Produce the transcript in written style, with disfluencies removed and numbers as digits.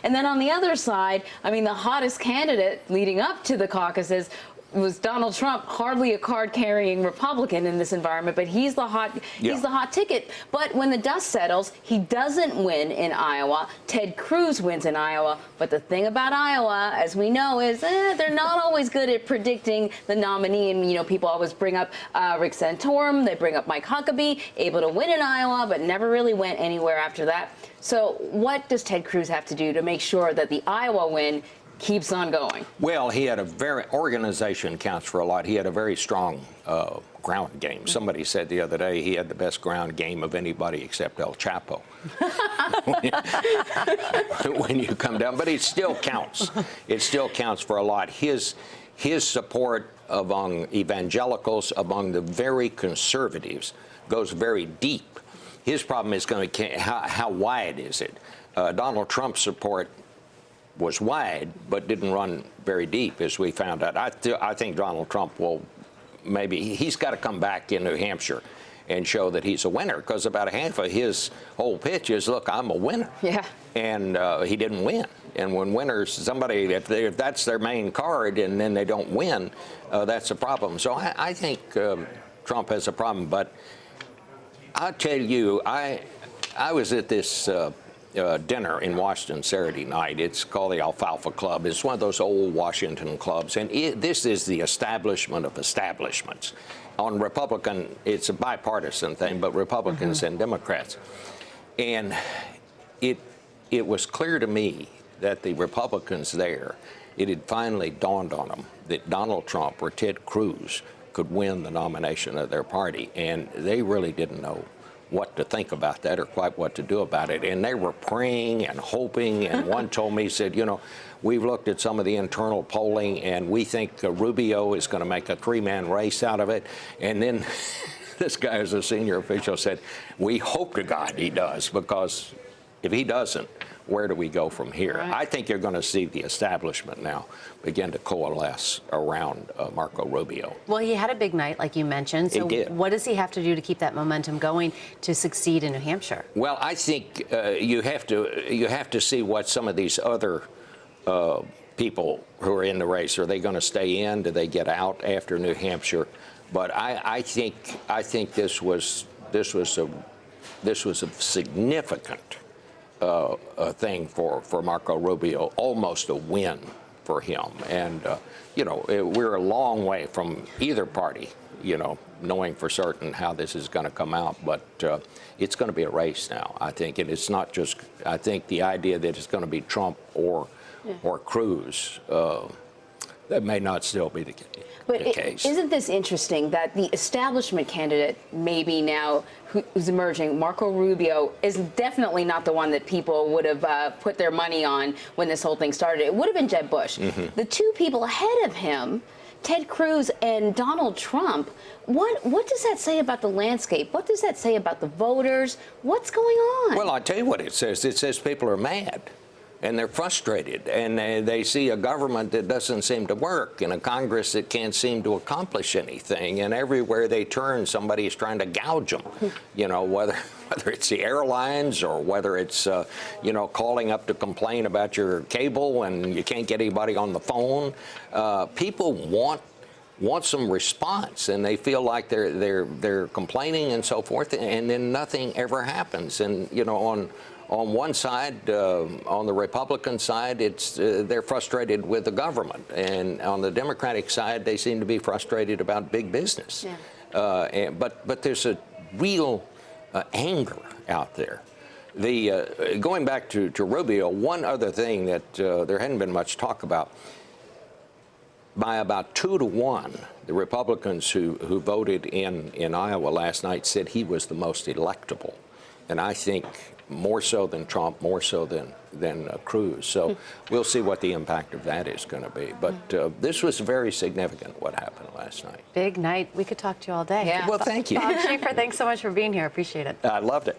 And then on the other side, I mean, the hottest candidate leading up to the caucuses was Donald Trump, hardly a card-carrying Republican in this environment, but he's the hot ticket. But when the dust settles, he doesn't win in Iowa. Ted Cruz wins in Iowa. But the thing about Iowa, as we know, is they're not always good at predicting the nominee. And, you know, people always bring up Rick Santorum. They bring up Mike Huckabee, able to win in Iowa, but never really went anywhere after that. So what does Ted Cruz have to do to make sure that the Iowa win keeps on going? Well, he had a organization counts for a lot. He had a very strong ground game. Somebody said the other day he had the best ground game of anybody except El Chapo. when you come down, but it still counts. It still counts for a lot. His support among evangelicals, among the very conservatives, goes very deep. His problem is going to how wide is it? Donald Trump's support was wide, but didn't run very deep, as we found out. I think Donald Trump will he's got to come back in New Hampshire and show that he's a winner, because about a half of his whole pitch is, look, I'm a winner. Yeah. And he didn't win. And when winners, if that's their main card and then they don't win, that's a problem. So I think Trump has a problem. But I'll tell you, I was at this dinner in Washington Saturday night. It's called the Alfalfa Club. It's one of those old Washington clubs, and this is the establishment of establishments. On Republican, it's a bipartisan thing, but Republicans and Democrats. And it was clear to me that the Republicans there, it had finally dawned on them that Donald Trump or Ted Cruz could win the nomination of their party, and they really didn't know what to think about that or quite what to do about it. And they were praying and hoping, and one told me, said, you know, we've looked at some of the internal polling and we think Rubio is going to make a three-man race out of it. And then this guy, as a senior official, said, we hope to God he does, because if he doesn't, where do we go from here? Right. I think you're going to see the establishment now begin to coalesce around Marco Rubio. Well, he had a big night, like you mentioned. So what does he have to do to keep that momentum going to succeed in New Hampshire? Well, I think you have to see what some of these other people who are in the race, are they going to stay in? Do they get out after New Hampshire? But I think this was a significant a thing for Marco Rubio, almost a win for him. And, you know, we're a long way from either party, you know, knowing for certain how this is going to come out. But it's going to be a race now, I think. And it's not just, I think the idea that it's going to be Trump or Cruz, that may not still be the case. But isn't this interesting that the establishment candidate, maybe now who's emerging, Marco Rubio, is definitely not the one that people would have put their money on when this whole thing started. It would have been Jeb Bush. The two people ahead of him, Ted Cruz and Donald Trump, what does that say about the landscape? What does that say about the voters? What's going on? Well, I'll tell you what it says. It says people are mad. And they're frustrated, and they see a government that doesn't seem to work, and a Congress that can't seem to accomplish anything, and everywhere they turn, somebody is trying to gouge them. You know, whether it's the airlines or whether it's, you know, calling up to complain about your cable and you can't get anybody on the phone. People want some response, and they feel like they're complaining and so forth, and then nothing ever happens. And, you know, on one side, on the Republican side, they're frustrated with the government, and on the Democratic side, they seem to be frustrated about big business. Yeah. But there's a real anger out there. Going back to Rubio, one other thing that there hadn't been much talk about. By about 2-1, the Republicans who voted in Iowa last night said he was the most electable, and I think more so than Trump, more so than Cruz. So we'll see what the impact of that is going to be. But this was very significant, what happened last night. Big night. We could talk to you all day. Yeah. Well, thank you. Bob Schieffer, thanks so much for being here. Appreciate it. I loved it.